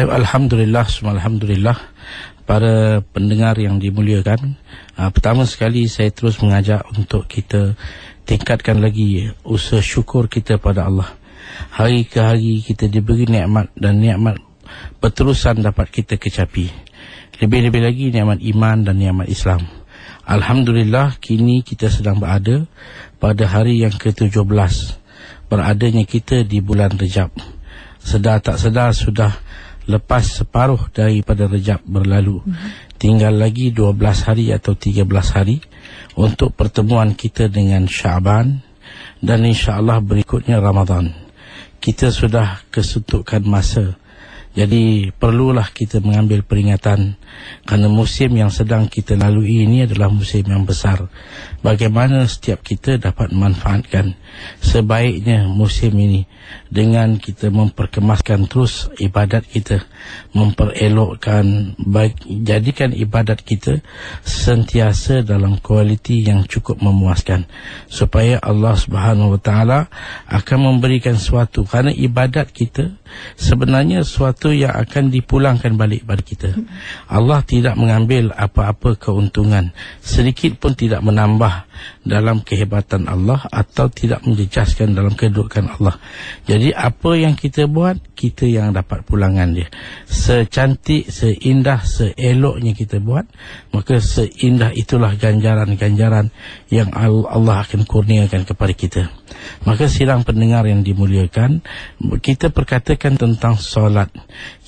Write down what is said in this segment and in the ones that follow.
Alhamdulillah, alhamdulillah. Para pendengar yang dimuliakan, pertama sekali saya terus mengajak untuk kita tingkatkan lagi usaha syukur kita pada Allah. Hari ke hari kita diberi nikmat, dan nikmat berterusan dapat kita kecapi. Lebih-lebih lagi nikmat iman dan nikmat Islam. Alhamdulillah, kini kita sedang berada pada hari yang ke-17 beradanya kita di bulan Rejab. Sedar tak sedar sudah lepas separuh daripada Rejab berlalu. Tinggal lagi 12 hari atau 13 hari untuk pertemuan kita dengan Syaban, dan insya-Allah berikutnya Ramadan. Kita sudah kesuntukan masa. Jadi perlulah kita mengambil peringatan, kerana musim yang sedang kita lalui ini adalah musim yang besar. Bagaimana setiap kita dapat memanfaatkan sebaiknya musim ini dengan kita memperkemaskan terus ibadat kita, memperelokkan, jadikan ibadat kita sentiasa dalam kualiti yang cukup memuaskan, supaya Allah Subhanahu Wa Taala akan memberikan sesuatu. Kerana ibadat kita sebenarnya sesuatu yang akan dipulangkan balik pada kita. Allah tidak mengambil apa-apa keuntungan, sedikit pun tidak menambah dalam kehebatan Allah atau tidak menjejaskan dalam kedudukan Allah. Jadi apa yang kita buat, kita yang dapat pulangan dia. Secantik, seindah, seeloknya kita buat, maka seindah itulah ganjaran-ganjaran yang Allah akan kurniakan kepada kita. Maka sidang pendengar yang dimuliakan, kita perkatakan tentang solat.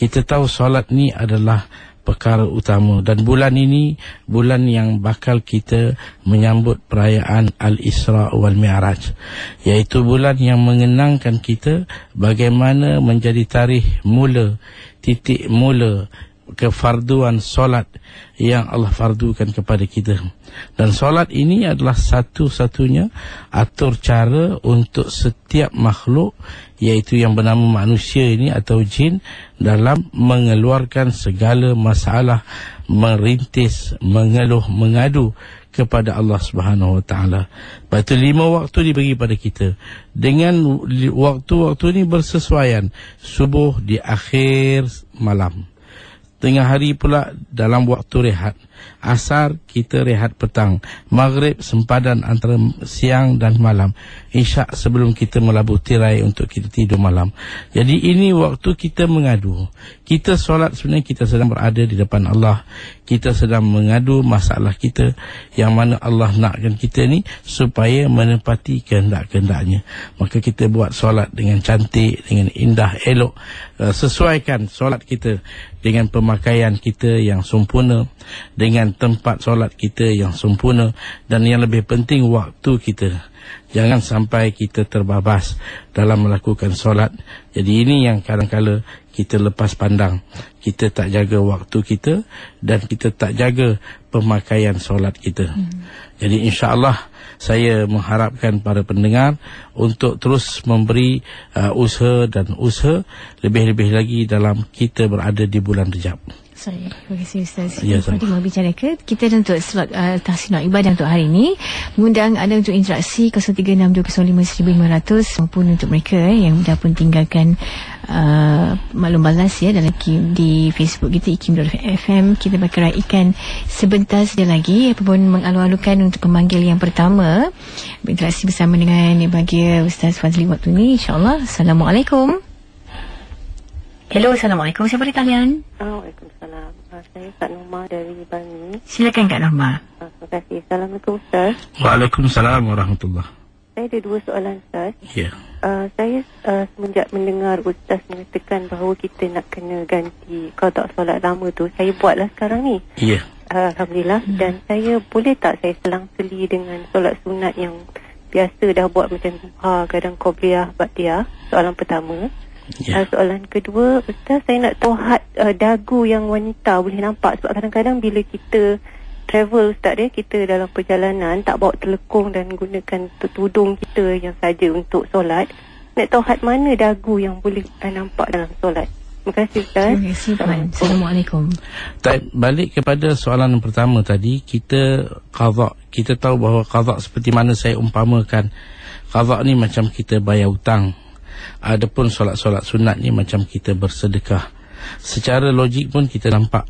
Kita tahu solat ni adalah perkara utama, dan bulan ini bulan yang bakal kita menyambut perayaan Al-Isra wal Mi'raj, iaitu bulan yang mengenangkan kita bagaimana menjadi tarikh mula, titik mula kefarduan solat yang Allah fardukan kepada kita. Dan solat ini adalah satu-satunya atur cara untuk setiap makhluk, iaitu yang bernama manusia ini atau jin, dalam mengeluarkan segala masalah, merintis, mengeluh, mengadu kepada Allah Subhanahu Wa Taala. Lepas itu 5 waktu diberi pada kita, dengan waktu-waktu ini bersesuaian. Subuh di akhir malam, tengah hari pula dalam waktu rehat, asar kita rehat petang, maghrib sempadan antara siang dan malam, isyak sebelum kita melabur tirai untuk kita tidur malam. Jadi ini waktu kita mengadu. Kita solat sebenarnya kita sedang berada di depan Allah. Kita sedang mengadu masalah kita, yang mana Allah nakkan kita ni supaya menepati kehendak-kehendaknya. Maka kita buat solat dengan cantik, dengan indah, elok. Sesuaikan solat kita dengan pemakaian kita yang sempurna, dengan tempat solat kita yang sempurna, dan yang lebih penting waktu kita. Jangan sampai kita terbabas dalam melakukan solat. Jadi ini yang kadang-kala kita lepas pandang. Kita tak jaga waktu kita, dan kita tak jaga pemakaian solat kita. Jadi insya-Allah saya mengharapkan para pendengar untuk terus memberi usaha dan usaha, lebih-lebih lagi dalam kita berada di bulan Rejab. Terima kasih Ustaz. Ya, Tadi membicarakan kita untuk slot tahsinat ibadah untuk hari ini. Mengundang anda untuk interaksi 0362051500 maupun untuk mereka yang dah pun tinggalkan maklum balas ya dalam di Facebook kita ikim.fm. Kita bakal raikan sebentar saja lagi apapun mengalu-alukan untuk pemanggil yang pertama berinteraksi bersama dengan bahagia Ustaz Fazli waktu ini, insya-Allah. Assalamualaikum. Hello, Assalamualaikum. Siapa di talian? Waalaikumsalam. Saya Kak Norma dari Bangi. Silakan Kak Norma. Terima kasih. Assalamualaikum Ustaz. Waalaikumsalam warahmatullahi. Saya ada 2 soalan Ustaz. Ya. Saya semenjak mendengar Ustaz mengatakan bahawa kita nak kena ganti qada solat lama tu, saya buatlah sekarang ni. Ya. Alhamdulillah. Dan saya boleh tak saya selang-seli dengan solat sunat yang biasa dah buat, macam duha, kadang qobliyah, ba'diyah? Soalan pertama. Ya. Soalan kedua, Ustaz, saya nak tahu had dagu yang wanita boleh nampak. Sebab kadang-kadang bila kita travel Ustaz kita dalam perjalanan tak bawa telekung dan gunakan tudung kita yang saja untuk solat. Nak tahu had mana dagu yang boleh nampak dalam solat. Terima kasih Ustaz. Terima kasih Puan. Assalamualaikum. Balik kepada soalan yang pertama tadi, kita qada. Kita tahu bahawa qada seperti mana saya umpamakan. Qada ni macam kita bayar hutang. Adapun solat-solat sunat ni macam kita bersedekah. Secara logik pun kita nampak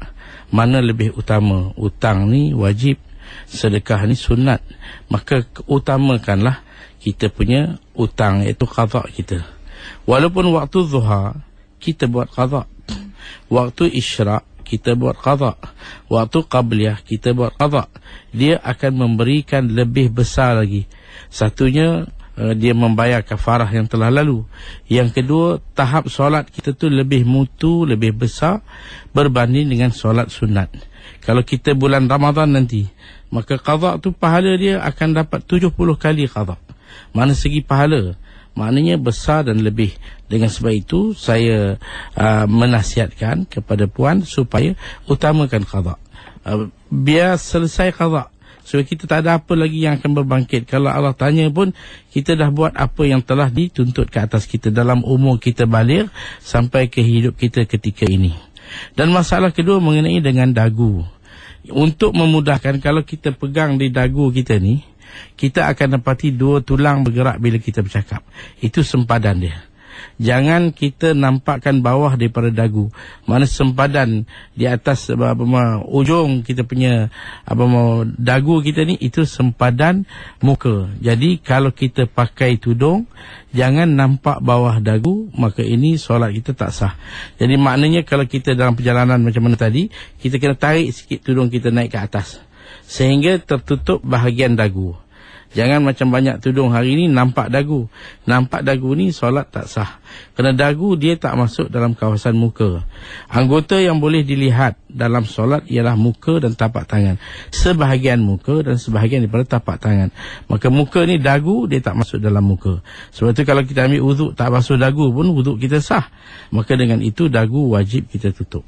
mana lebih utama. Hutang ni wajib, sedekah ni sunat. Maka utamakanlah kita punya hutang, iaitu qada kita. Walaupun waktu zuhar kita buat qada, waktu isyraq kita buat qada, waktu qabliyah kita buat qada, dia akan memberikan lebih besar lagi. Satunya dia membayar kafarah yang telah lalu. Yang kedua, tahap solat kita tu lebih mutu, lebih besar berbanding dengan solat sunat. Kalau kita bulan Ramadan nanti, maka qada tu pahala dia akan dapat 70 kali qada. Mana segi pahala, maknanya besar dan lebih. Dengan sebab itu saya menasihatkan kepada puan supaya utamakan qada. Biar selesai qada, supaya kita tak ada apa lagi yang akan berbangkit. Kalau Allah tanya pun, kita dah buat apa yang telah dituntut ke atas kita dalam umur kita baligh sampai ke hidup kita ketika ini. Dan masalah kedua mengenai dengan dagu. Untuk memudahkan, kalau kita pegang di dagu kita ni, kita akan dapati dua tulang bergerak bila kita bercakap. Itu sempadan dia. Jangan kita nampakkan bawah daripada dagu. Mana sempadan di atas ujung kita punya dagu kita ni, itu sempadan muka. Jadi kalau kita pakai tudung, jangan nampak bawah dagu, maka ini solat kita tak sah. Jadi maknanya kalau kita dalam perjalanan macam mana tadi, kita kena tarik sikit tudung kita naik ke atas sehingga tertutup bahagian dagu. Jangan macam banyak tudung hari ni nampak dagu. Nampak dagu ni solat tak sah. Kerana dagu dia tak masuk dalam kawasan muka. Anggota yang boleh dilihat dalam solat ialah muka dan tapak tangan. Sebahagian muka dan sebahagian daripada tapak tangan. Maka muka ni, dagu dia tak masuk dalam muka. Sebab tu kalau kita ambil wuduk tak basuh dagu pun wuduk kita sah. Maka dengan itu dagu wajib kita tutup.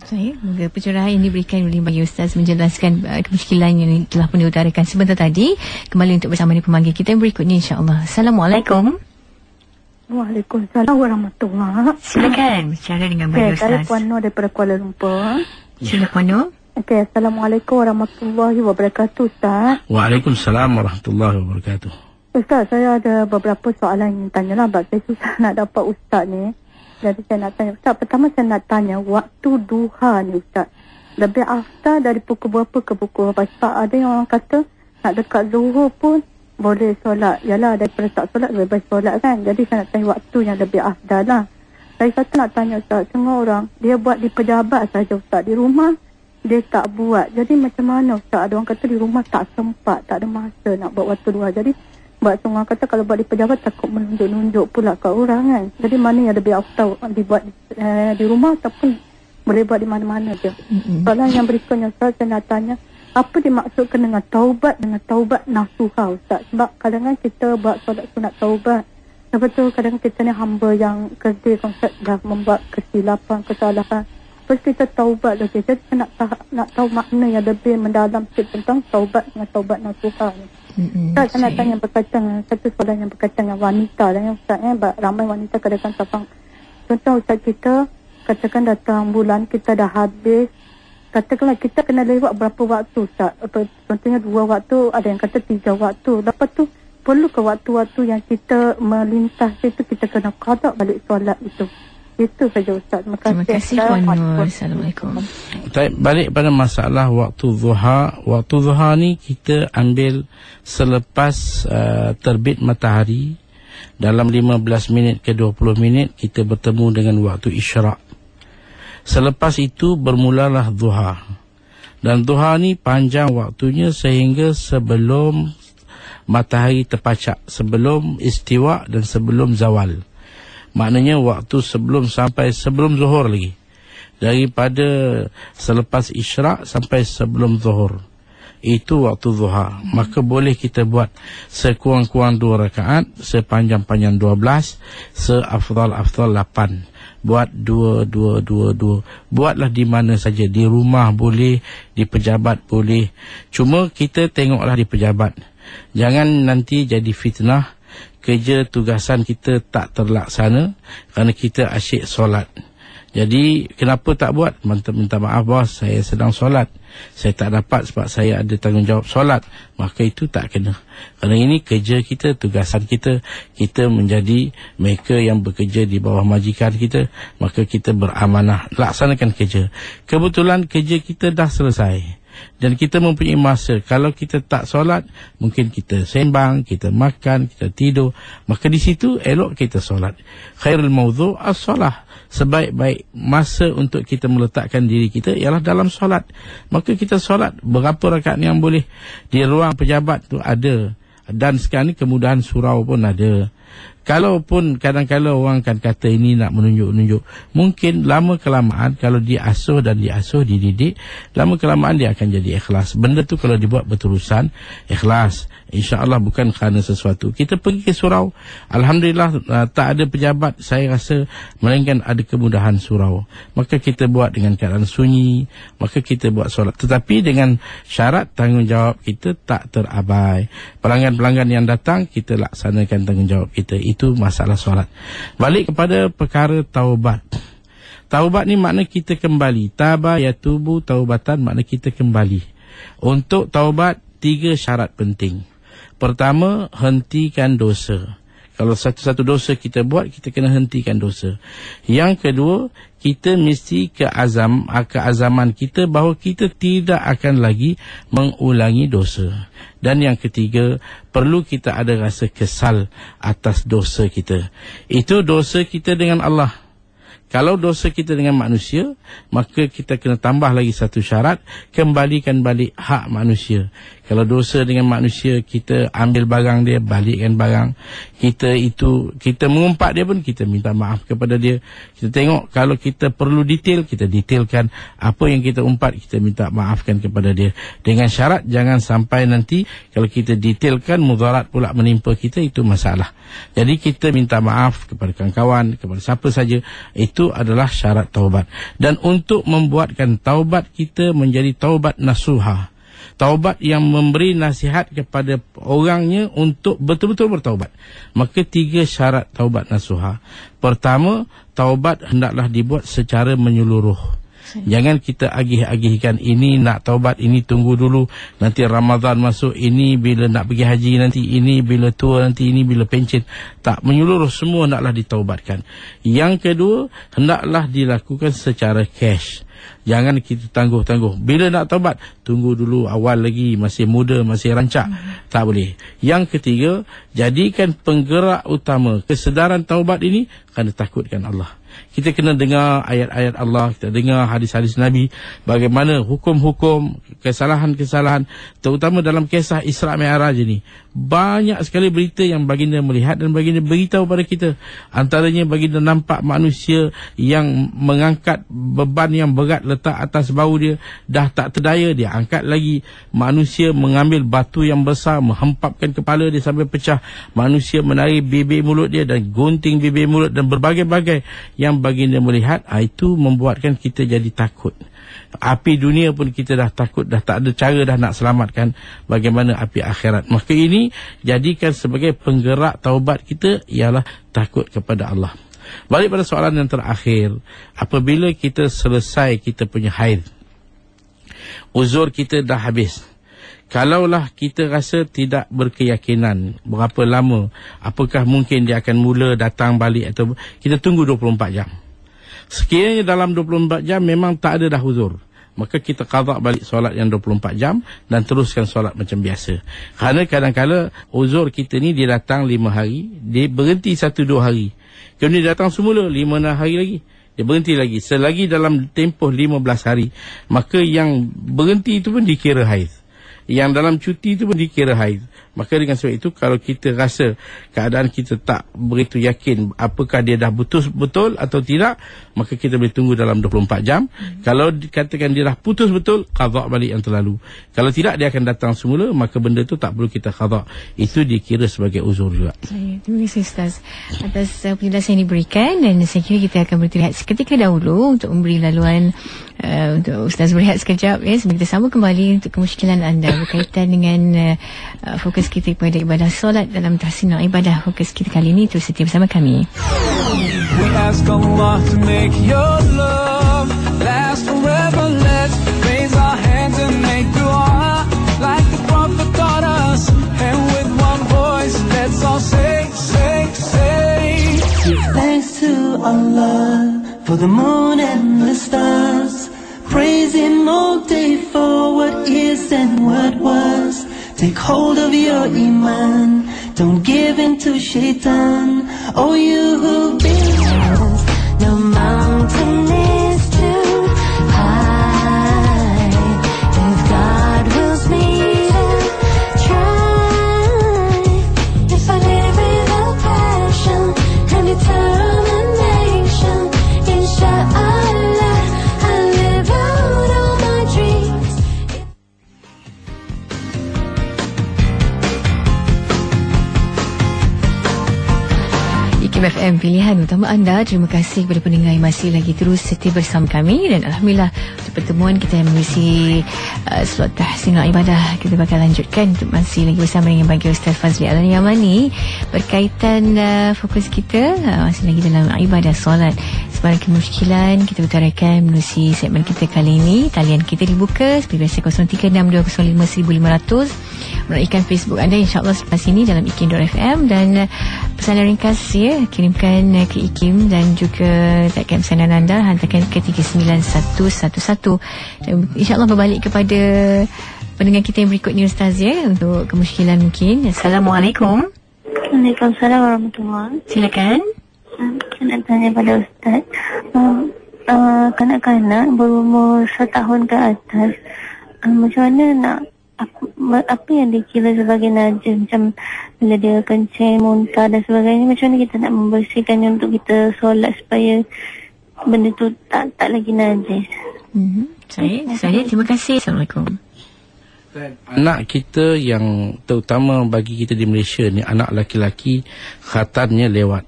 Semoga pencerahan yang diberikan oleh bagi Ustaz menjelaskan kemusykilan yang telah pun diutarakan sebentar tadi. Kembali untuk bersama dengan pemanggil kita yang berikutnya, insya-Allah. Assalamualaikum. Waalaikumsalam warahmatullahi. Silakan bicara dengan bagi Ustaz. Saya Puan Nur daripada Kuala Lumpur. Sila Puan Nur. Okey, assalamualaikum warahmatullahi wabarakatuh, Ustaz. Waalaikumsalam warahmatullahi wabarakatuh. Ustaz, saya ada beberapa soalan yang tanyalah, sebab saya susah nak dapat Ustaz ni. Jadi saya nak tanya Ustaz. Pertama saya nak tanya waktu duha ni Ustaz, lebih afdal dari pukul berapa ke pukul berapa? Sebab ada yang orang kata nak dekat zuhur pun boleh solat. Yalah, daripada tak solat lebih baik solat kan. Jadi saya nak tanya waktu yang lebih afdal lah. Saya satu nak tanya Ustaz, semua orang dia buat di pejabat saja Ustaz, di rumah dia tak buat. Jadi macam mana Ustaz? Ada orang kata di rumah tak sempat, tak ada masa nak buat waktu duha. Jadi buat semua orang kata kalau buat di pejabat takut menunjuk-nunjuk pula kat orang kan. Jadi mana yang lebih afdal, dibuat di rumah ataupun boleh buat di mana-mana je. Soalan yang berikutnya Ustaz, saya nak tanya, apa dimaksudkan dengan taubat nasuha Ustaz? Sebab kadang-kadang kita buat solat sunat taubat, lepas tu kadang kita ni hamba yang kecil konsep dah membuat kesilapan, kesalahan, lepas kita taubat lagi. Jadi saya nak tahu makna yang lebih mendalam sikit tentang taubat dengan taubat nasuha ni. Ustaz, saya nak tanya berkaitan dengan satu soalan yang berkaitan dengan wanita lah ya Ustaz. Ramai wanita kadang-kadang tapang. Contoh Ustaz, kita katakan datang bulan kita dah habis, katakanlah kita kena lewat berapa waktu Ustaz? Contohnya 2 waktu, ada yang kata 3 waktu. Lepas tu perlu ke waktu-waktu yang kita melintas itu kita kena qada balik solat itu? Itu saja Ustaz. Terima kasih Puan Nur. Assalamualaikum. Balik pada masalah waktu zuhar. Waktu zuhar ni kita ambil selepas terbit matahari. Dalam 15 minit ke 20 minit kita bertemu dengan waktu isyraq. Selepas itu bermulalah duha. Dan duha ni panjang waktunya sehingga sebelum matahari terpacak, sebelum istiwa dan sebelum zawal. Maknanya waktu sebelum zuhur lagi. Daripada selepas isyraq sampai sebelum zuhur. Itu waktu duha. Maka boleh kita buat sekurang-kurang 2 rakaat, sepanjang-panjang 12, seafdal-afdal 8. Buat 2. Buatlah di mana saja. Di rumah boleh, di pejabat boleh. Cuma kita tengoklah di pejabat. Jangan nanti jadi fitnah, kerja tugasan kita tak terlaksana kerana kita asyik solat. Jadi kenapa tak buat? Minta maaf bos, saya sedang solat, saya tak dapat sebab saya ada tanggungjawab solat. Maka itu tak kena. Kerana ini kerja kita, tugasan kita. Kita menjadi mereka yang bekerja di bawah majikan kita, maka kita beramanah laksanakan kerja. Kebetulan kerja kita dah selesai dan kita mempunyai masa. Kalau kita tak solat, mungkin kita sembang, kita makan, kita tidur. Maka di situ elok kita solat. Khairul mawdhu' as-solah. Sebaik-baik masa untuk kita meletakkan diri kita ialah dalam solat. Maka kita solat berapa rakaat yang boleh. Di ruang pejabat tu ada. Dan sekarang ni kemudahan surau pun ada. Kalaupun kadang-kadang orang kan kata ini nak menunjuk-nunjuk, mungkin lama kelamaan kalau diasuh dan diasuh, dididik, lama kelamaan dia akan jadi ikhlas. Benda tu kalau dibuat berterusan, ikhlas. InsyaAllah bukan kerana sesuatu. Kita pergi ke surau, Alhamdulillah tak ada pejabat, saya rasa melainkan ada kemudahan surau. Maka kita buat dengan keadaan sunyi, maka kita buat solat. Tetapi dengan syarat tanggungjawab kita tak terabai. Pelanggan-pelanggan yang datang, kita laksanakan tanggungjawab kita. Itu masalah solat. Balik kepada perkara taubat. Taubat ni makna kita kembali. Taba yatubu taubatan, makna kita kembali. Untuk taubat 3 syarat penting. Pertama, hentikan dosa. Kalau satu-satu dosa kita buat, kita kena hentikan dosa. Yang kedua, kita mesti keazaman kita bahawa kita tidak akan lagi mengulangi dosa. Dan yang ketiga, perlu kita ada rasa kesal atas dosa kita. Itu dosa kita dengan Allah. Kalau dosa kita dengan manusia, maka kita kena tambah lagi satu syarat, kembalikan balik hak manusia. Kalau dosa dengan manusia, kita ambil barang dia, balikkan barang. Kita mengumpat dia pun, kita minta maaf kepada dia. Kita tengok, kalau kita perlu detail, kita detailkan. Apa yang kita umpat, kita minta maafkan kepada dia. Dengan syarat, jangan sampai nanti, kalau kita detailkan, mudarat pula menimpa kita, itu masalah. Jadi kita minta maaf kepada kawan-kawan, kepada siapa saja. Itu adalah syarat taubat. Dan untuk membuatkan taubat kita menjadi taubat nasuha, taubat yang memberi nasihat kepada orangnya untuk betul-betul bertaubat, maka 3 syarat taubat nasuha. Pertama, taubat hendaklah dibuat secara menyeluruh. Jangan kita agih-agihkan, ini nak taubat, ini tunggu dulu, nanti Ramadan masuk, ini bila nak pergi haji, nanti ini bila tua, nanti ini bila pencen. Tak, menyeluruh, semua hendaklah ditaubatkan. Yang kedua, hendaklah dilakukan secara cash. Jangan kita tangguh-tangguh. Bila nak taubat, tunggu dulu, awal lagi, masih muda, masih rancak. Tak boleh. Yang ketiga, jadikan penggerak utama kesedaran taubat ini kerana takutkan Allah. Kita kena dengar ayat-ayat Allah, kita dengar hadis-hadis Nabi, bagaimana hukum-hukum, kesalahan-kesalahan, terutama dalam kisah Isra' Mi'raj ini. Banyak sekali berita yang baginda melihat dan baginda beritahu pada kita. Antaranya baginda nampak manusia yang mengangkat beban yang berat letak atas bahu dia, dah tak terdaya, dia angkat lagi. Manusia mengambil batu yang besar, menghempapkan kepala dia sampai pecah. Manusia menarik bibir mulut dia dan gunting bibir mulut dan berbagai-bagai yang baginda melihat. Itu membuatkan kita jadi takut. Api dunia pun kita dah takut, dah tak ada cara dah nak selamatkan, bagaimana api akhirat. Maka ini jadikan sebagai penggerak taubat kita ialah takut kepada Allah. Balik pada soalan yang terakhir, apabila kita selesai kita punya haid, uzur kita dah habis, kalaulah kita rasa tidak berkeyakinan berapa lama, apakah mungkin dia akan mula datang balik, atau kita tunggu 24 jam. Sekiranya dalam 24 jam memang tak ada dah uzur, maka kita qada balik solat yang 24 jam dan teruskan solat macam biasa. Kerana kadang-kadang uzur kita ni dia datang 5 hari, dia berhenti 1-2 hari, kemudian dia datang semula 5-6 hari lagi, dia berhenti lagi. Selagi dalam tempoh 15 hari, maka yang berhenti itu pun dikira haid, yang dalam cuti itu pun dikira haid. Maka dengan sebab itu, kalau kita rasa keadaan kita tak begitu yakin apakah dia dah putus betul atau tidak, maka kita boleh tunggu dalam 24 jam. Kalau dikatakan dia dah putus betul, qada balik yang terlalu. Kalau tidak, dia akan datang semula, maka benda tu tak perlu kita qada. Itu dikira sebagai uzur juga. Terima kasih Ustaz atas penjelasan yang diberikan, dan saya kira kita akan beristirahat seketika dahulu untuk memberi laluan untuk Ustaz berehat sekejap, ya, sebelum kita sambung kembali untuk kemusykilan anda berkaitan dengan fokus kita kepada ibadah solat dalam tahsinul ibadah. Fokus kita kali ini, terus setia bersama kami. We ask Allah to make your love last forever. Let's raise our hands and make dua like the Prophet taught us. And with one voice, let's all say, say, say. Give thanks to Allah for the moon and the stars. Praise Him all day for what is and what was. Take hold of your iman, don't give in to shaitan. Oh, you who believes, no mountain is too high. If God wills me to try, if I live with a passion and determination, inshallah, I'll live out all my dreams. IKIM FM, pilihan utama anda. Terima kasih kepada pendengar yang masih lagi terus setia bersama kami. Dan Alhamdulillah, untuk pertemuan kita yang mengisi slot tahsinul ibadah, kita bakal lanjutkan untuk masih lagi bersama dengan bagi Ustaz Fazli Al-Yamani berkaitan fokus kita masih lagi dalam ibadah solat. Sebarang kemusykilan kita utarakan menerusi segmen kita kali ini. Talian kita dibuka seperti biasa 0362055500. Menaikkan Facebook anda insyaAllah selepas ini dalam ikim.fm. Dan pesanan ringkas ya, kirimkan ke IKIM dan juga takkan pesanan anda hantarkan ke 39111. Dan insyaAllah berbalik kepada pendengar kita yang berikut ni Ustaz ya, untuk kemusykilan mungkin. Assalamualaikum. Waalaikumsalam warahmatullahi. Silakan. Saya nak tanya pada Ustaz, kanak-kanak berumur 1 tahun ke atas, macam mana nak apa yang dikira sebagai najis, macam bila dia kencing, muntah dan sebagainya, macam mana kita nak membersihkannya untuk kita solat supaya benda tu tak lagi najis. Saya terima kasih. Assalamualaikum. Anak kita yang terutama bagi kita di Malaysia ni, anak laki-laki khatannya lewat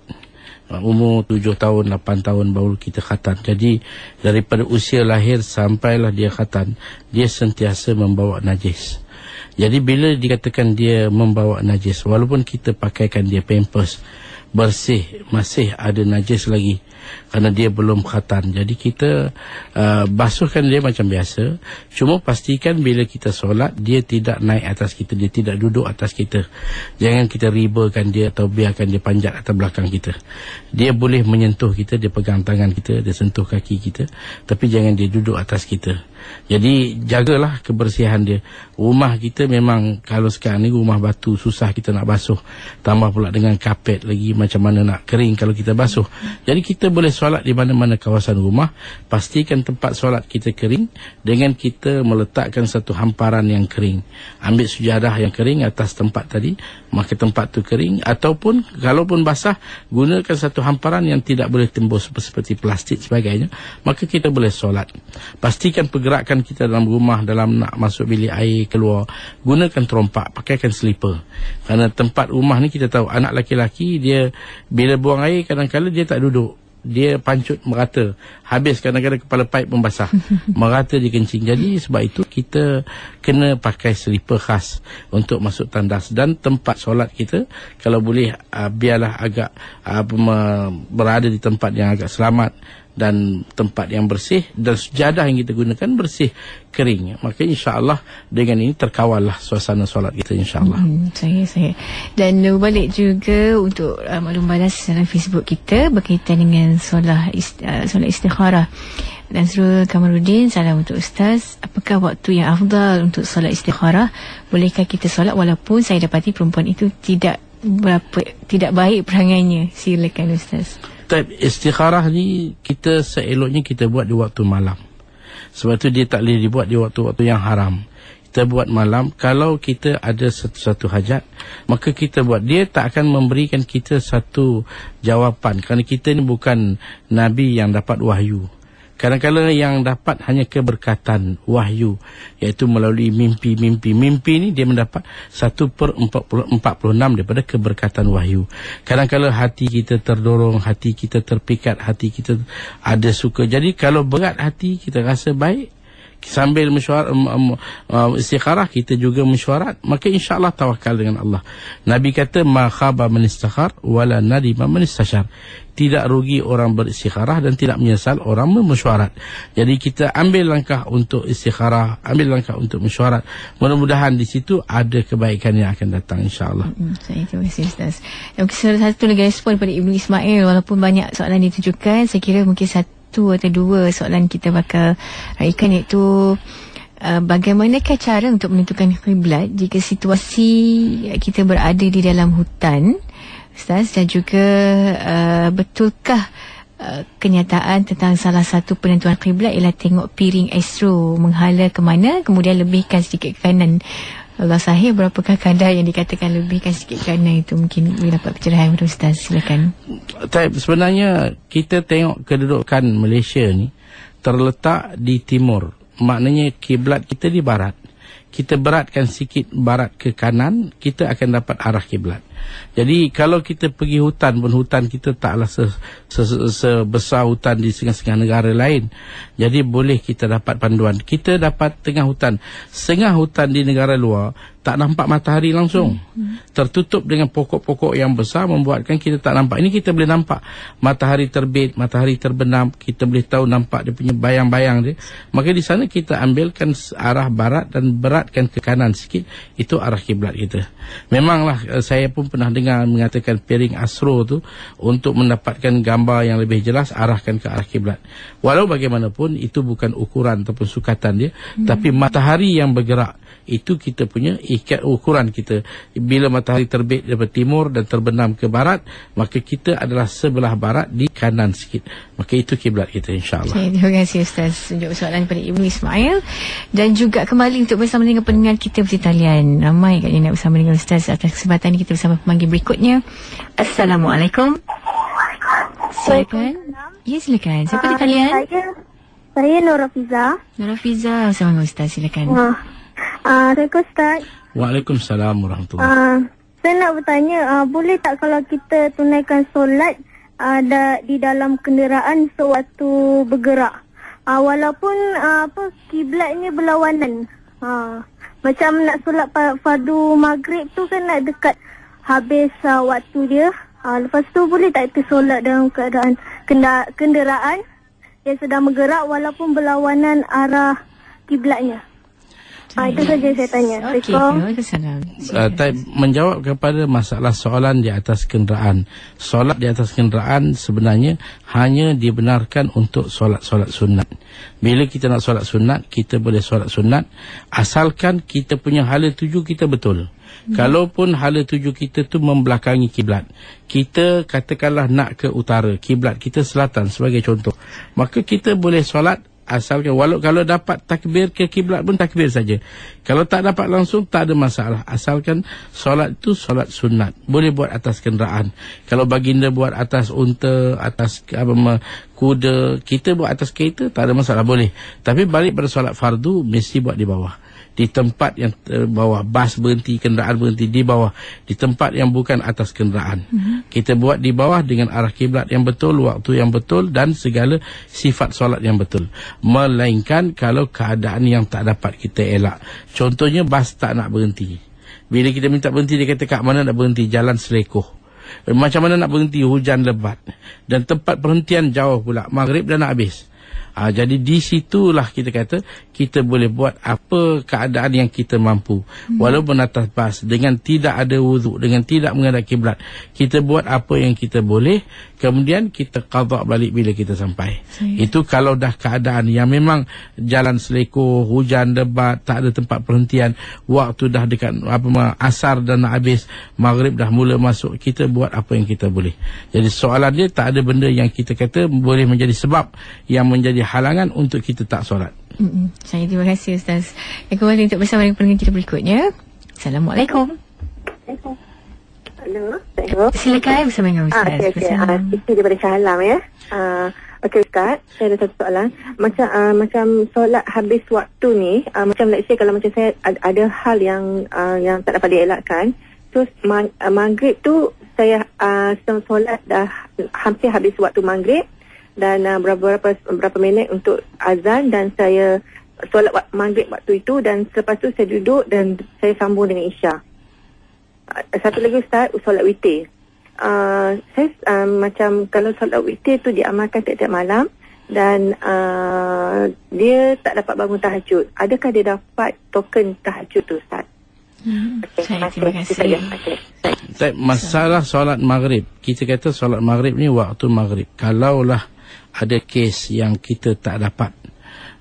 umur 7 tahun, 8 tahun baru kita khatan. Jadi daripada usia lahir sampailah dia khatan, dia sentiasa membawa najis. Jadi bila dikatakan dia membawa najis, walaupun kita pakaikan dia pampers bersih, masih ada najis lagi kerana dia belum khatan. Jadi kita basuhkan dia macam biasa. Cuma pastikan bila kita solat, dia tidak naik atas kita, dia tidak duduk atas kita. Jangan kita ribakan dia atau biarkan dia panjat atas belakang kita. Dia boleh menyentuh kita, dia pegang tangan kita, dia sentuh kaki kita, tapi jangan dia duduk atas kita. Jadi jagalah kebersihan dia. Rumah kita memang kalau sekarang ni rumah batu, susah kita nak basuh. Tambah pula dengan kapet lagi, macam mana nak kering kalau kita basuh. Jadi kita boleh solat di mana-mana kawasan rumah. Pastikan tempat solat kita kering dengan kita meletakkan satu hamparan yang kering. Ambil sujadah yang kering atas tempat tadi, maka tempat tu kering. Ataupun kalaupun basah, gunakan satu hamparan yang tidak boleh tembus seperti plastik sebagainya, maka kita boleh solat. Pastikan pergerakan kita dalam rumah, dalam nak masuk bilik air, keluar, gunakan terompak, pakaikan selipar. Kerana tempat rumah ni kita tahu anak laki-laki dia bila buang air kadang-kadang dia tak duduk, dia pancut merata, habis kadang-kadang kepala paip pun basah, merata dia kencing. Jadi sebab itu kita kena pakai selipar khas untuk masuk tandas. Dan tempat solat kita kalau boleh biarlah agak berada di tempat yang agak selamat dan tempat yang bersih, dan sejadah yang kita gunakan bersih, kering. Maka insya-Allah dengan ini terkawallah suasana solat kita insya-Allah. Saya. Dan balik juga untuk maklum balas dalam Facebook kita berkaitan dengan solat istikharah. Dan Surul Kamaruddin, salam untuk Ustaz. Apakah waktu yang afdal untuk solat istikharah? Bolehkah kita solat walaupun saya dapati perempuan itu tidak baik perangainya? Silakan Ustaz. Istikharah ni kita seeloknya kita buat di waktu malam. Sebab tu dia tak boleh dibuat di waktu-waktu yang haram. Kita buat malam. Kalau kita ada satu hajat, maka kita buat. Dia tak akan memberikan kita satu jawapan, kerana kita ni bukan Nabi yang dapat wahyu. Kadang-kadang yang dapat hanya keberkatan wahyu, iaitu melalui mimpi. Mimpi ni dia mendapat 1/46 daripada keberkatan wahyu. Kadang-kadang hati kita terdorong, hati kita terpikat, hati kita ada suka. Jadi kalau berat hati, kita rasa baik, sambil istikharah kita juga mesyuarat, maka insya-Allah tawakal dengan Allah. Nabi kata ma khaba man istakhar wala nadima man istashar. Tidak rugi orang beristikharah dan tidak menyesal orang mesyuarat. Jadi kita ambil langkah untuk istikharah, ambil langkah untuk mesyuarat. Mudah-mudahan di situ ada kebaikan yang akan datang insya-Allah. Saya terima kasih Ustaz. Mungkin satu lagi respon daripada Ibnu Ismail, walaupun banyak soalan ditujukan, saya kira mungkin satu atau dua soalan kita bakal raikan, iaitu bagaimanakah cara untuk menentukan kiblat jika situasi kita berada di dalam hutan, Ustaz, dan juga betulkah kenyataan tentang salah satu penentuan kiblat ialah tengok piring astro menghala ke mana, kemudian lebihkan sedikit ke kanan. Allah sahih, berapakah kadar yang dikatakan lebihkan sedikit ke kanan itu? Mungkin boleh dapat pencerahan dari Ustaz, silakan. Sebenarnya kita tengok kedudukan Malaysia ni terletak di timur. Maknanya kiblat kita di barat. Kita beratkan sikit barat ke kanan, kita akan dapat arah kiblat. Jadi kalau kita pergi hutan pun, hutan kita taklah sebesar hutan di setengah-setengah negara lain. Jadi boleh kita dapat panduan. Kita dapat tengah hutan. Setengah hutan di negara luar tak nampak matahari langsung. Tertutup dengan pokok-pokok yang besar membuatkan kita tak nampak. Ini kita boleh nampak matahari terbit, matahari terbenam. Kita boleh tahu, nampak dia punya bayang-bayang dia. Maka di sana kita ambilkan arah barat dan beratkan ke kanan sikit. Itu arah kiblat kita. Memanglah saya pun pernah dengar mengatakan piring astro tu untuk mendapatkan gambar yang lebih jelas, arahkan ke arah kiblat. Walau bagaimanapun itu bukan ukuran ataupun sukatan dia, tapi matahari yang bergerak itu kita punya ikat ukuran kita. Bila matahari terbit daripada timur dan terbenam ke barat, maka kita adalah sebelah barat di kanan sikit. Maka itu kiblat kita insya-Allah. Terima kasih Ustaz untuk soalan daripada Ibnu Ismail, dan juga kembali untuk bersama dengan pendengar kita di talian. Ramai kat yang nak bersama dengan Ustaz. Atas kesempatan ini kita bersama pemanggil berikutnya. Assalamualaikum. Silakan. Ya, silakan. Siapa di talian? Saya Nur Rafiza. Nur Rafiza bersama dengan Ustaz, silakan. Assalamualaikum Ustaz. Waalaikumsalam warahmatullahi. Saya nak bertanya, boleh tak kalau kita tunaikan solat di dalam kenderaan sewaktu bergerak, walaupun kiblatnya berlawanan, macam nak solat fardu maghrib tu kan nak dekat habis waktu dia, lepas tu boleh tak kita solat dalam keadaan kenderaan yang sedang bergerak walaupun berlawanan arah kiblatnya? Itu saja saya tanya. Menjawab kepada masalah soalan di atas kenderaan. Solat di atas kenderaan sebenarnya hanya dibenarkan untuk solat-solat sunat. Bila kita nak solat sunat, kita boleh solat sunat asalkan kita punya hala tuju kita betul. Kalaupun hala tuju kita tu membelakangi kiblat, kita katakanlah nak ke utara, kiblat kita selatan sebagai contoh, maka kita boleh solat asalkan kalau dapat takbir ke kiblat pun takbir saja. Kalau tak dapat langsung tak ada masalah, asalkan solat itu solat sunat. Boleh buat atas kenderaan. Kalau baginda buat atas unta, atas kuda, kita buat atas kereta tak ada masalah, boleh. Tapi balik pada solat fardu mesti buat di bawah, di tempat yang bawah. Bas berhenti, kenderaan berhenti di bawah, di tempat yang bukan atas kenderaan. Kita buat di bawah dengan arah kiblat yang betul, waktu yang betul dan segala sifat solat yang betul. Melainkan kalau keadaan yang tak dapat kita elak. Contohnya bas tak nak berhenti. Bila kita minta berhenti, dia kata kat mana nak berhenti? Jalan selekoh. Macam mana nak berhenti? Hujan lebat. Dan tempat perhentian jauh pula, maghrib dah nak habis. Jadi di situlah kita kata kita boleh buat apa keadaan yang kita mampu. Walaupun atas bas, dengan tidak ada wuduk, dengan tidak menghadap kiblat, kita buat apa yang kita boleh. Kemudian kita qada balik bila kita sampai. Itu kalau dah keadaan yang memang jalan selekoh, hujan lebat, tak ada tempat perhentian, waktu dah dekat asar dah nak habis, maghrib dah mula masuk, kita buat apa yang kita boleh. Jadi soalan dia tak ada benda yang kita kata boleh menjadi sebab yang menjadi halangan untuk kita tak solat. Saya terima kasih Ustaz. Kembali untuk bersama dengan pendengar kita berikutnya. Assalamualaikum. Hello. Silakan bersama dengan Ustaz. Isi daripada Shah Alam ya. Okey Ustaz, saya ada satu soalan. Macam solat habis waktu ni, macam let's say kalau macam saya ada hal yang tak dapat dielakkan, terus maghrib tu saya solat dah hampir habis waktu maghrib, dan berapa minit untuk azan, dan saya solat maghrib waktu itu, dan selepas tu saya duduk dan saya sambung dengan Isya. Satu lagi Ustaz, solat witir. Saya macam kalau solat witir tu diamalkan tiap-tiap malam dan dia tak dapat bangun tahajud. Adakah dia dapat token tahajud tu Ustaz? Terima kasih. Masalah solat maghrib, kita kata solat maghrib ni waktu maghrib. Kalaulah ada kes yang kita tak dapat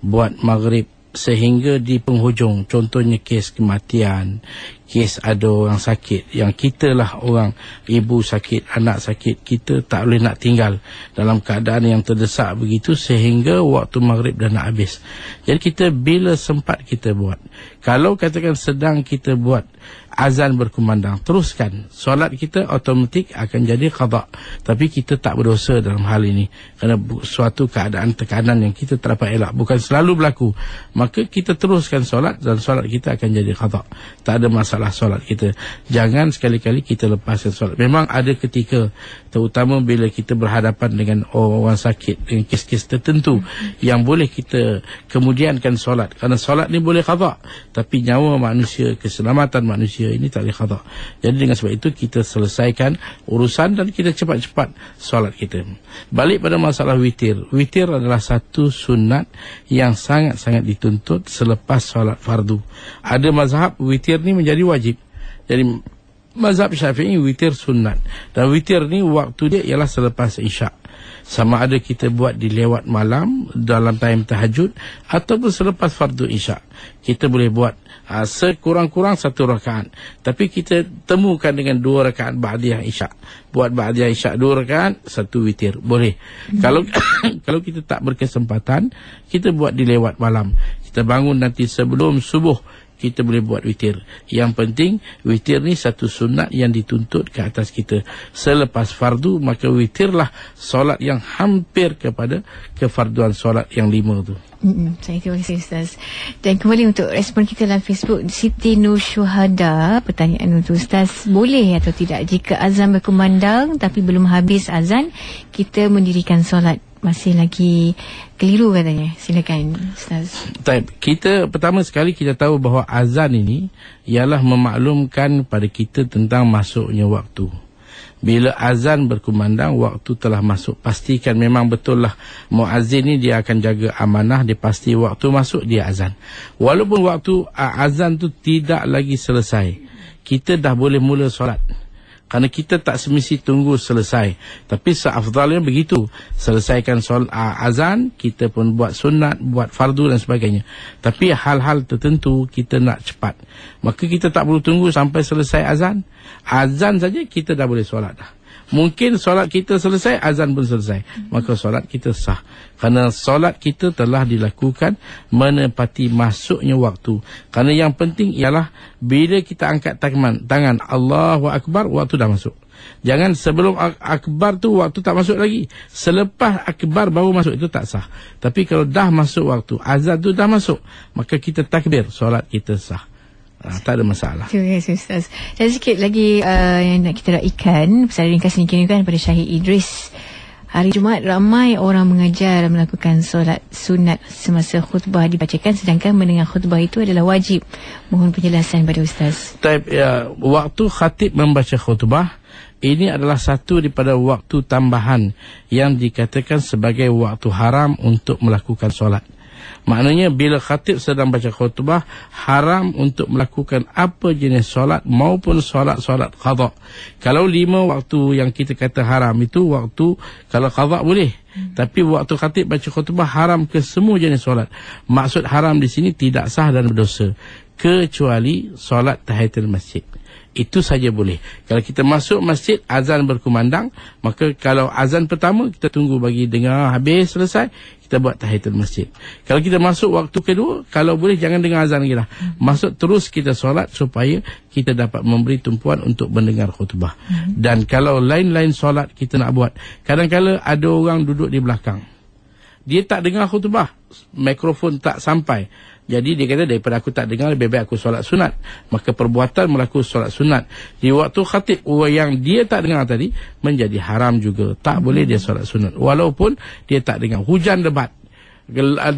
buat maghrib sehingga di penghujung, contohnya kes kematian, kes ada orang sakit, yang kita lah orang ibu sakit, anak sakit, kita tak boleh nak tinggal dalam keadaan yang terdesak begitu sehingga waktu maghrib dah nak habis. Jadi kita bila sempat kita buat. Kalau katakan sedang kita buat azan berkumandang, teruskan. Solat kita automatik akan jadi qada. Tapi kita tak berdosa dalam hal ini. Kerana suatu keadaan tekanan yang kita tak dapat elak. Bukan selalu berlaku. Maka kita teruskan solat dan solat kita akan jadi qada. Tak ada masalah solat kita. Jangan sekali-kali kita lepaskan solat. Memang ada ketika, terutama bila kita berhadapan dengan orang sakit, dengan kes-kes tertentu yang boleh kita kemudiankan solat. Kerana solat ni boleh qada. Tapi nyawa manusia, keselamatan manusia ini tak boleh qada. Jadi dengan sebab itu kita selesaikan urusan dan kita cepat-cepat solat kita. Balik pada masalah witir. Witir adalah satu sunat yang sangat-sangat dituntut selepas solat fardu. Ada mazhab witir ni menjadi wajib. Jadi mazhab Syafi'i witir sunat. Dan witir ni waktu dia ialah selepas isyak. Sama ada kita buat di lewat malam dalam time tahajud ataupun selepas fardu isyak. Kita boleh buat sekurang-kurang 1 rakaat. Tapi kita temukan dengan 2 rakaat ba'diyah isyak. Buat ba'diyah isyak 2 rakaat, 1 witir. Boleh. Kalau kita tak berkesempatan, kita buat di lewat malam. Kita bangun nanti sebelum subuh, kita boleh buat witir. Yang penting, witir ni satu sunat yang dituntut ke atas kita. Selepas fardu, maka witirlah solat yang hampir kepada kefarduan solat yang 5 tu. Saya terima kasih Ustaz. Dan kembali untuk respon kita dalam Facebook, Siti Nur Syuhada, pertanyaan untuk Ustaz, boleh atau tidak jika azan berkumandang tapi belum habis azan, kita mendirikan solat? Masih lagi keliru katanya. Silakan Ustaz. Kita pertama sekali kita tahu bahawa azan ini ialah memaklumkan pada kita tentang masuknya waktu. Bila azan berkumandang, waktu telah masuk. Pastikan memang betul lah muazzin ni dia akan jaga amanah, dia pasti waktu masuk dia azan. Walaupun waktu azan tu tidak lagi selesai, kita dah boleh mula solat. Kerana kita tak semesti tunggu selesai. Tapi seafdalnya begitu. Selesaikan solat azan, kita pun buat sunat, buat fardu dan sebagainya. Tapi hal-hal tertentu kita nak cepat. Maka kita tak perlu tunggu sampai selesai azan. Azan saja kita dah boleh solat dah. Mungkin solat kita selesai, azan pun selesai. Maka solat kita sah. Kerana solat kita telah dilakukan menepati masuknya waktu. Kerana yang penting ialah bila kita angkat tangan Allahu Akbar, waktu dah masuk. Jangan sebelum akbar tu waktu tak masuk lagi. Selepas akbar baru masuk, itu tak sah. Tapi kalau dah masuk waktu, azan tu dah masuk, maka kita takbir, solat kita sah. Tak ada masalah. Terima kasih Ustaz. Dan sikit lagi yang nak kita raikan, pesan ringkas ini dikirimkan pada Syahid Idris. Hari Jumaat ramai orang mengajar melakukan solat sunat semasa khutbah dibacakan, sedangkan mendengar khutbah itu adalah wajib. Mohon penjelasan pada Ustaz. Waktu khatib membaca khutbah, ini adalah satu daripada waktu tambahan yang dikatakan sebagai waktu haram untuk melakukan solat. Maknanya bila khatib sedang baca khutbah, haram untuk melakukan apa jenis solat maupun solat-solat qada. Kalau 5 waktu yang kita kata haram itu waktu, kalau qada boleh. Tapi waktu khatib baca khutbah haram ke semua jenis solat. Maksud haram di sini tidak sah dan berdosa, kecuali solat tahiyatul masjid. Itu saja boleh. Kalau kita masuk masjid, azan berkumandang, maka kalau azan pertama kita tunggu bagi dengar habis selesai, kita buat tahiyatul masjid. Kalau kita masuk waktu kedua, kalau boleh jangan dengar azan lagi lah. Masuk terus kita solat supaya kita dapat memberi tumpuan untuk mendengar khutbah. Dan kalau lain-lain solat kita nak buat, kadang-kadang ada orang duduk di belakang, dia tak dengar khutbah, mikrofon tak sampai. Jadi dia kata, daripada aku tak dengar, lebih baik aku solat sunat. Maka perbuatan melakukan solat sunat di waktu khatib yang dia tak dengar tadi menjadi haram juga. Tak boleh dia solat sunat walaupun dia tak dengar. Hujan lebat,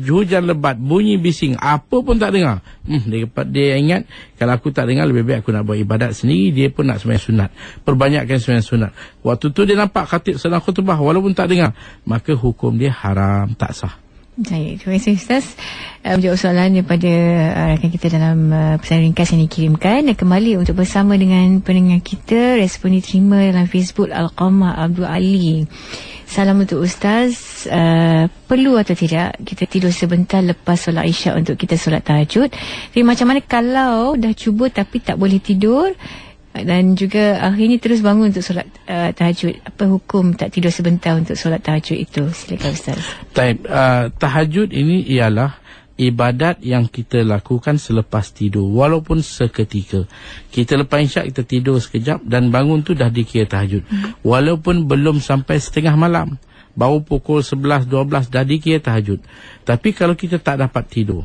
hujan lebat, bunyi bising, apa pun tak dengar. Dia ingat, kalau aku tak dengar, lebih baik aku nak buat ibadat sendiri. Dia pun nak sembahyang sunat, perbanyakkan sembahyang sunat. Waktu tu dia nampak khatib sedang khutbah walaupun tak dengar, maka hukum dia haram, tak sah. Baik, terima kasih Ustaz. Menjawab soalan daripada rakan kita dalam pesan ringkas yang dikirimkan. Dan kembali untuk bersama dengan pendengar kita. Respon diterima dalam Facebook Al-Qamar Abdul Ali. Salam untuk Ustaz. Perlu atau tidak kita tidur sebentar lepas solat Isyak untuk kita solat tahajud? Jadi macam mana kalau dah cuba tapi tak boleh tidur, dan juga akhirnya terus bangun untuk solat tahajud? Apa hukum tak tidur sebentar untuk solat tahajud itu? Silakan Ustaz. Tahajud ini ialah ibadat yang kita lakukan selepas tidur, walaupun seketika. Kita lepas Isyak kita tidur sekejap dan bangun tu dah dikira tahajud. Walaupun belum sampai setengah malam, baru pukul 11-12 dah dikira tahajud. Tapi kalau kita tak dapat tidur,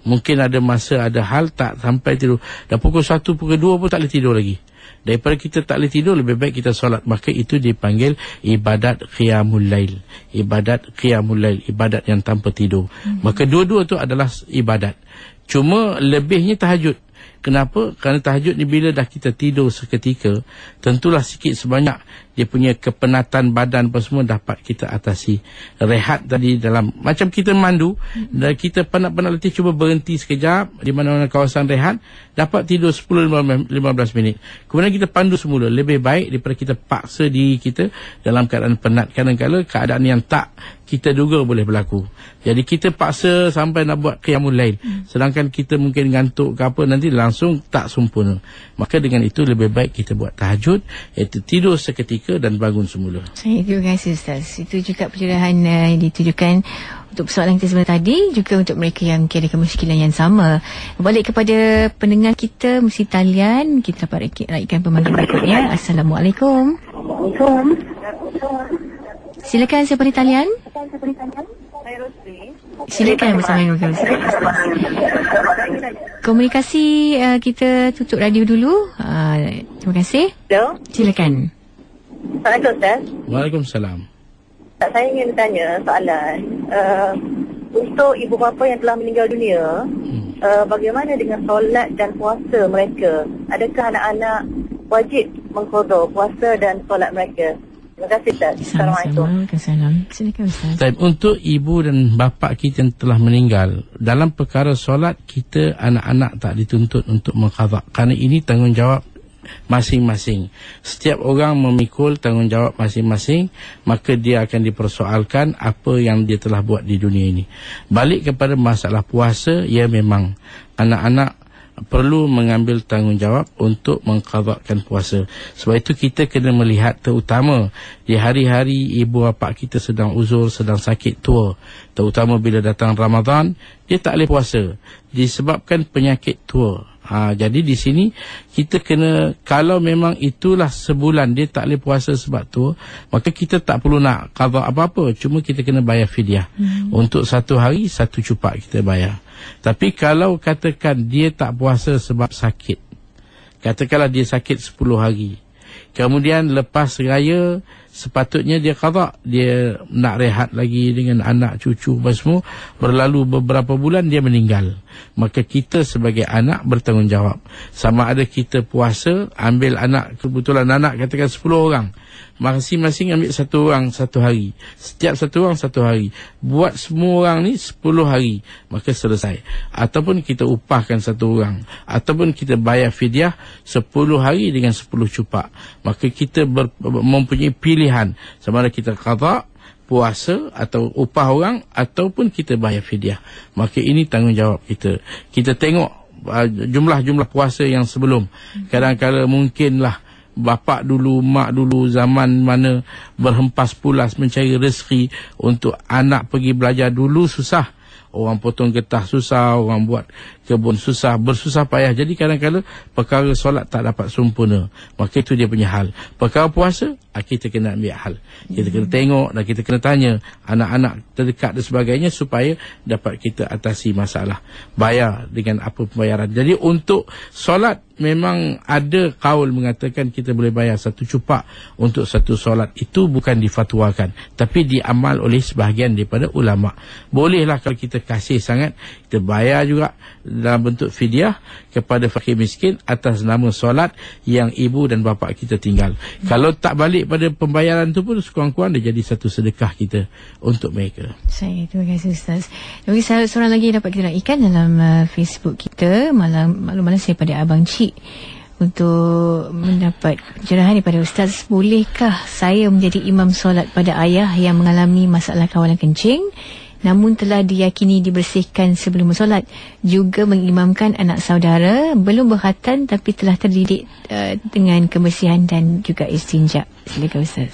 mungkin ada masa, ada hal tak sampai tidur, dah pukul 1, pukul 2 pun tak boleh tidur lagi. Daripada kita tak boleh tidur, lebih baik kita solat. Maka itu dipanggil ibadat qiyamul lail. Ibadat qiyamul lail, ibadat yang tanpa tidur. Maka dua-dua tu adalah ibadat. Cuma lebihnya tahajud. Kenapa? Kerana tahajud ni bila dah kita tidur seketika, tentulah sikit sebanyak dia punya kepenatan badan apa semua dapat kita atasi. Rehat tadi dalam, macam kita mandu, dan kita penat-penat letih, cuba berhenti sekejap di mana-mana kawasan rehat, dapat tidur 10-15 minit. Kemudian kita pandu semula. Lebih baik daripada kita paksa diri kita dalam keadaan penat. Kadang-kadang keadaan yang tak kita duga boleh berlaku. Jadi kita paksa sampai nak buat qiyamul lail, sedangkan kita mungkin ngantuk ke apa, nanti langsung tak sempurna. Maka dengan itu lebih baik kita buat tahajud, iaitu tidur seketika dan bangun semula. Terima kasih Ustaz. Itu juga pencerahan yang ditujukan untuk persoalan kita sebentar tadi, juga untuk mereka yang mungkin ada kemusykilan yang sama. Balik kepada pendengar kita mesti talian, kita dapat raihkan pemanggilan berikutnya. Assalamualaikum. Silakan, siapa di talian? Silakan bersama dengan komunikasi. Kita tutup radio dulu. Terima kasih. Hello. Silakan. Assalamualaikum Ustaz. Waalaikumsalam. Saya ingin bertanya soalan. Untuk ibu bapa yang telah meninggal dunia, bagaimana dengan solat dan puasa mereka? Adakah anak-anak wajib mengqada puasa dan solat mereka? Terima kasih Ustaz. Assalamualaikum. Silakan Ustaz. Untuk ibu dan bapa kita yang telah meninggal, dalam perkara solat, kita anak-anak tak dituntut untuk mengqada, kerana ini tanggungjawab masing-masing. Setiap orang memikul tanggungjawab masing-masing, maka dia akan dipersoalkan apa yang dia telah buat di dunia ini. Balik kepada masalah puasa, ya memang anak-anak perlu mengambil tanggungjawab untuk mengqadakkan puasa. Sebab itu kita kena melihat, terutama di hari-hari ibu bapa kita sedang uzur, sedang sakit tua, terutama bila datang Ramadan, dia tak boleh puasa disebabkan penyakit tua. Jadi di sini kita kena, kalau memang itulah sebulan dia tak boleh puasa sebab tu, maka kita tak perlu nak qada apa-apa, cuma kita kena bayar fidyah. Untuk 1 hari 1 cupak kita bayar. Tapi kalau katakan dia tak puasa sebab sakit, katakanlah dia sakit 10 hari, kemudian lepas raya sepatutnya dia qada, dia nak rehat lagi dengan anak cucu semua, berlalu beberapa bulan dia meninggal, maka kita sebagai anak bertanggungjawab. Sama ada kita puasa, ambil anak, kebetulan anak katakan 10 orang, masing-masing ambil 1 orang 1 hari, setiap 1 orang 1 hari, buat semua orang ni 10 hari, maka selesai. Ataupun kita upahkan 1 orang, ataupun kita bayar fidyah 10 hari dengan 10 cupak. Maka kita mempunyai pilihan, sama ada kita qada, puasa, atau upah orang, ataupun kita bayar fidyah. Maka ini tanggungjawab kita. Kita tengok jumlah puasa yang sebelum. Kadang-kadang mungkinlah bapa dulu, mak dulu, zaman mana berhempas pulas mencari rezeki untuk anak pergi belajar dulu susah. Orang potong getah susah, orang buat kebun susah, bersusah payah. Jadi kadang-kadang perkara solat tak dapat sempurna. Maka itu dia punya hal. Perkara puasa, kita kena ambil hal. Kita kena tengok dan kita kena tanya anak-anak terdekat dan sebagainya supaya dapat kita atasi masalah. Bayar dengan apa pembayaran. Jadi untuk solat memang ada kaul mengatakan kita boleh bayar satu cupak untuk satu solat. Itu bukan difatwakan, tapi diamal oleh sebahagian daripada ulama. Bolehlah kalau kita kasih sangat, kita bayar juga dalam bentuk fidyah kepada fakir miskin atas nama solat yang ibu dan bapa kita tinggal. Kalau tak balik pada pembayaran tu pun, sekurang-kurang dia jadi satu sedekah kita untuk mereka. Terima kasih Ustaz. Bagi seorang lagi dapat kita raikan dalam Facebook kita malam-malam daripada Abang Cik untuk mendapat pencerahan daripada Ustaz. Bolehkah saya menjadi imam solat pada ayah yang mengalami masalah kawalan kencing namun telah diyakini dibersihkan sebelum solat, juga mengimamkan anak saudara belum berkhatan tapi telah terdidik dengan kebersihan dan juga istinja? Silakan Ustaz.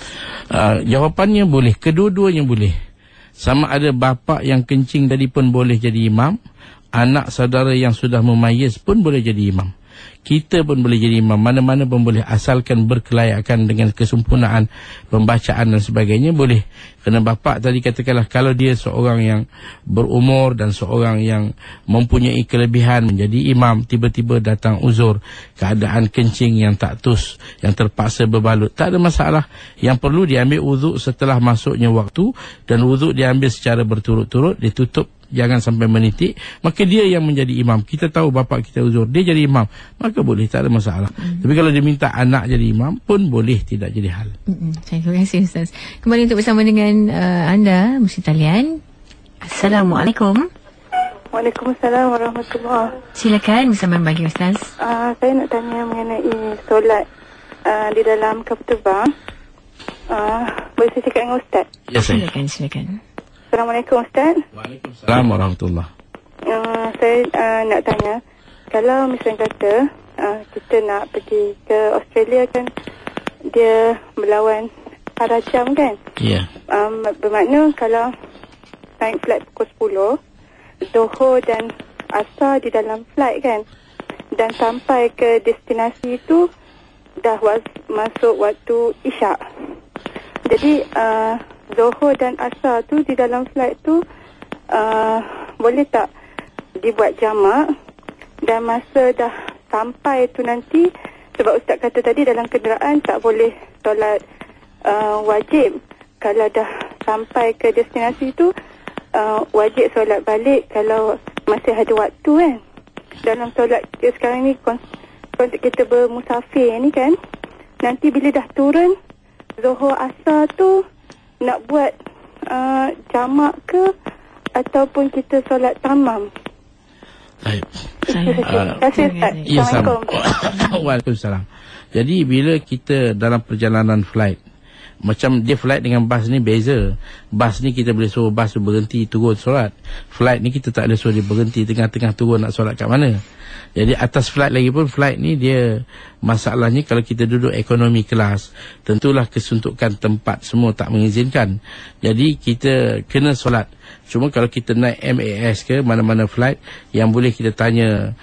Jawapannya boleh, kedua-duanya boleh. Sama ada bapa yang kencing tadi pun boleh jadi imam, anak saudara yang sudah memayyiz pun boleh jadi imam. Kita pun boleh jadi imam, mana-mana pun boleh, asalkan berkelayakan dengan kesempurnaan pembacaan dan sebagainya, boleh. Kerana bapa tadi katakanlah kalau dia seorang yang berumur dan seorang yang mempunyai kelebihan menjadi imam, tiba-tiba datang uzur, keadaan kencing yang tak tus, yang terpaksa berbalut, tak ada masalah. Yang perlu diambil wuduk setelah masuknya waktu, dan wuduk diambil secara berturut-turut, ditutup, jangan sampai menitik, maka dia yang menjadi imam. Kita tahu bapa kita uzur, dia jadi imam, maka boleh, tak ada masalah. Tapi kalau dia minta anak jadi imam pun boleh, tidak jadi hal. Terima kasih Ustaz. Kembali untuk bersama dengan anda, Muslim Talian. Assalamualaikum. Waalaikumsalam warahmatullahi. Silakan bersama bagi Ustaz. Saya nak tanya mengenai solat di dalam kapal terbang. Boleh saya cakap dengan Ustaz? Ya, saya. Silakan. Assalamualaikum Ustaz. Waalaikumsalam warahmatullahi. Saya nak tanya, kalau misalnya kata kita nak pergi ke Australia kan, dia berlawan arah jam kan? Ya. Bermakna kalau naik flight pukul 10, Zohor dan Asar di dalam flight kan, dan sampai ke destinasi itu dah masuk waktu Isyak. Jadi Zohor dan Asar tu di dalam flight tu boleh tak dibuat jamak, dan masa dah sampai tu nanti, sebab Ustaz kata tadi dalam kenderaan tak boleh solat wajib. Kalau dah sampai ke destinasi tu wajib solat balik kalau masih ada waktu kan. Dalam solat kita sekarang ni, konteks kita bermusafir ni kan, nanti bila dah turun Zohor Asar tu nak buat jamak ke ataupun kita solat tamam? Baik. Terima kasih Ustaz. Ya, Assalamualaikum. Waalaikumsalam. Jadi bila kita dalam perjalanan flight, macam dia flight dengan bas ni beza. Bas ni kita boleh suruh bas tu berhenti turun solat. Flight ni kita tak boleh suruh dia berhenti tengah-tengah turun nak solat kat mana. Jadi atas flight lagi pun, flight ni dia masalahnya kalau kita duduk ekonomi kelas, tentulah kesuntukan tempat semua tak mengizinkan. Jadi kita kena solat. Cuma kalau kita naik MAS ke mana-mana flight, yang boleh kita tanya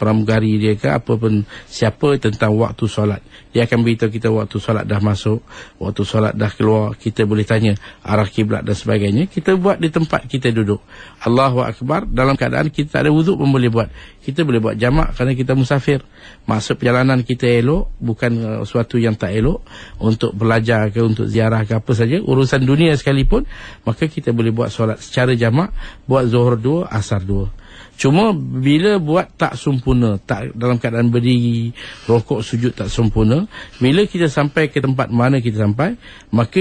pramugari dia ke apa pun, siapa tentang waktu solat. Dia akan beritahu kita waktu solat dah masuk, waktu solat dah keluar. Kita boleh tanya arah kiblat dan sebagainya. Kita buat di tempat kita duduk. Allahu Akbar, dalam keadaan kita tak ada wuduk pun boleh buat. Kita boleh buat jamak kerana kita musafir. Maksud perjalanan kita elok, bukan suatu yang tak elok, untuk belajar ke, untuk ziarah ke, apa saja, urusan dunia sekalipun, maka kita boleh buat solat secara jamak, buat Zuhur 2, Asar 2. Cuma bila buat tak sempurna, tak dalam keadaan berdiri, rokok sujud tak sempurna, bila kita sampai ke tempat mana kita sampai, maka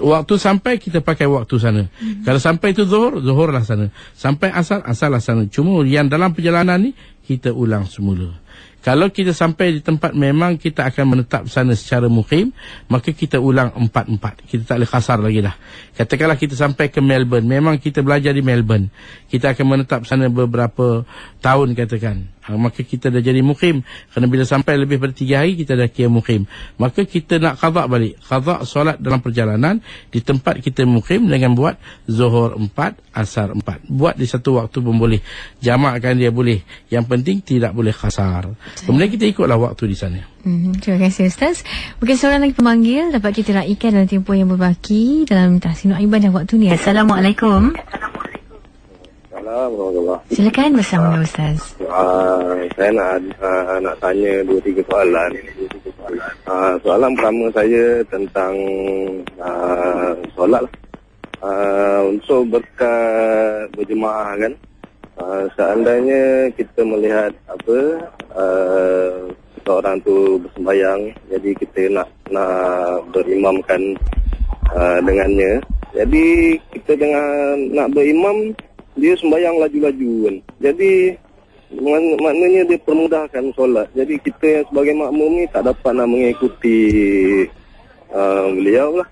waktu sampai kita pakai waktu sana. Kalau sampai itu Zuhur, Zuhur lah sana. Sampai Asar, Asar lah sana. Cuma yang dalam perjalanan ni kita ulang semula. Kalau kita sampai di tempat memang kita akan menetap sana secara mukim, maka kita ulang 4-4. Kita tak boleh kasar lagi dah. Katakanlah kita sampai ke Melbourne, memang kita belajar di Melbourne, kita akan menetap sana beberapa tahun katakan, maka kita dah jadi mukim. Kerana bila sampai lebih pada 3 hari, kita dah kira mukim. Maka kita nak qadha balik, qadha solat dalam perjalanan di tempat kita mukim dengan buat Zuhur 4, Asar 4. Buat di satu waktu pun boleh, jamakkan dia boleh. Yang penting tidak boleh kasar. Kemudian kita ikutlah waktu di sana. Terima kasih Ustaz. Mungkin seorang lagi pemanggil dapat kita raikan dalam tempoh yang berbaki dalam tahsinul ibadah waktu ni. Assalamualaikum. Assalamualaikum. Silakan bersama Ustaz. Saya nak tanya 2-3 soalan. Soalan pertama saya tentang solat. Untuk berkat berjemaah kan, seandainya kita melihat seorang tu bersembayang, jadi kita nak berimamkan dengannya. Jadi kita dengan nak berimam, dia sembahyang laju-laju kan. Jadi maknanya dia permudahkan solat. Jadi kita yang sebagai makmum ni tak dapat nak mengikuti beliau lah.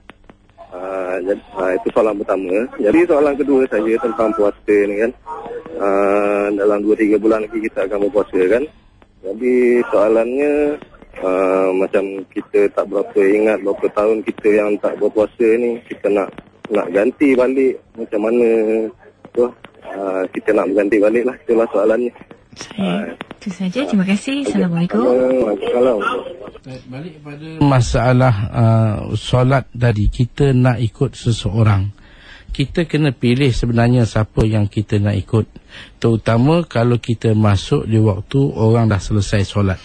Itu soalan pertama. Jadi soalan kedua saya tentang puasa ni kan. Dalam 2-3 bulan lagi kita akan berpuasa kan. Jadi soalannya macam kita tak berapa ingat berapa tahun kita yang tak berpuasa ni, kita nak ganti balik macam mana tu. Kita nak berganti balik lah. Itulah soalannya. Itu saja. Terima kasih. Assalamualaikum. Balik pada masalah solat tadi, kita nak ikut seseorang, kita kena pilih sebenarnya siapa yang kita nak ikut. Terutama kalau kita masuk di waktu orang dah selesai solat.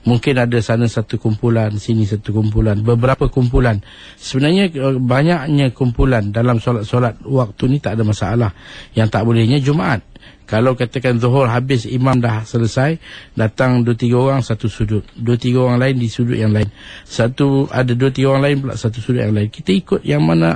Mungkin ada sana satu kumpulan, sini satu kumpulan, beberapa kumpulan. Sebenarnya banyaknya kumpulan dalam solat-solat waktu ni tak ada masalah. Yang tak bolehnya Jumaat. Kalau katakan Zuhur habis, imam dah selesai, datang 2-3 orang satu sudut, 2-3 orang lain di sudut yang lain, ada 2-3 orang lain pula satu sudut yang lain. Kita ikut yang mana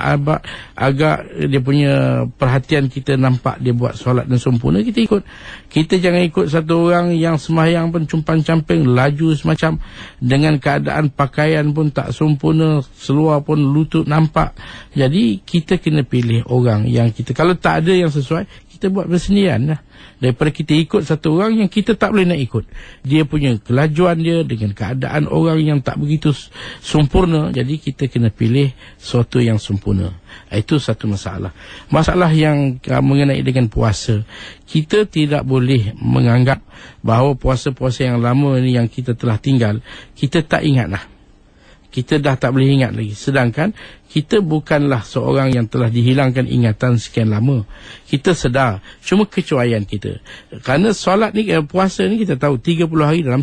agak dia punya perhatian kita nampak dia buat solat dan sempurna, kita ikut. Kita jangan ikut satu orang yang sembahyang pun cumpang-camping, laju semacam, dengan keadaan pakaian pun tak sempurna, seluar pun lutut nampak. Jadi kita kena pilih orang yang kita, kalau tak ada yang sesuai, kita buat bersendirian lah. Daripada kita ikut satu orang yang kita tak boleh nak ikut. Dia punya kelajuan dia dengan keadaan orang yang tak begitu sempurna. Jadi kita kena pilih sesuatu yang sempurna. Itu satu masalah. Masalah yang mengenai dengan puasa, kita tidak boleh menganggap bahawa puasa-puasa yang lama ni yang kita telah tinggal, kita tak ingat lah. Kita dah tak boleh ingat lagi. Sedangkan kita bukanlah seorang yang telah dihilangkan ingatan sekian lama. Kita sedar. Cuma kecuaian kita. Kerana solat ni, puasa ni kita tahu 30 hari dalam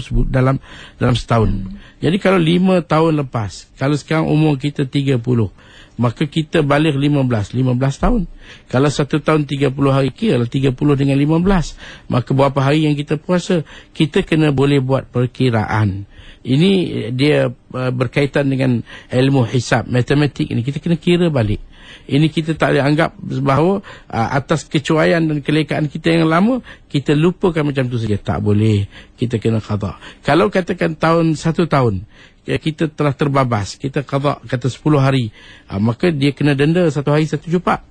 setahun. Jadi kalau 5 tahun lepas, kalau sekarang umur kita 30, maka kita balik 15 tahun. Kalau 1 tahun 30 hari, kira 30 dengan 15. Maka berapa hari yang kita puasa? Kita kena boleh buat perkiraan. Ini dia berkaitan dengan ilmu hisab, matematik ini. Kita kena kira balik. Ini kita tak boleh anggap bahawa atas kecuaian dan kelekaan kita yang lama, kita lupakan macam tu saja. Tak boleh. Kita kena qada. Kalau katakan 1 tahun, kita telah terbabas, kita qada kata 10 hari, maka dia kena denda 1 hari 1 cupak.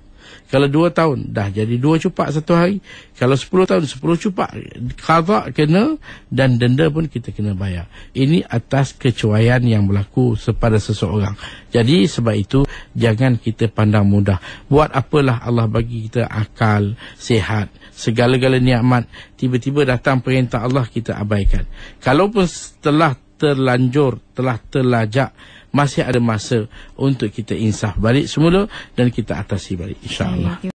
Kalau 2 tahun, dah jadi 2 cupak 1 hari. Kalau 10 tahun, 10 cupak. Qada kena, dan denda pun kita kena bayar. Ini atas kecuaian yang berlaku pada seseorang. Jadi sebab itu, jangan kita pandang mudah. Buat apalah Allah bagi kita akal, sihat, segala-gala nikmat. Tiba-tiba datang perintah Allah, kita abaikan. Kalaupun telah terlanjur, telah terlajak, masih ada masa untuk kita insaf balik semula dan kita atasi balik, insya-Allah.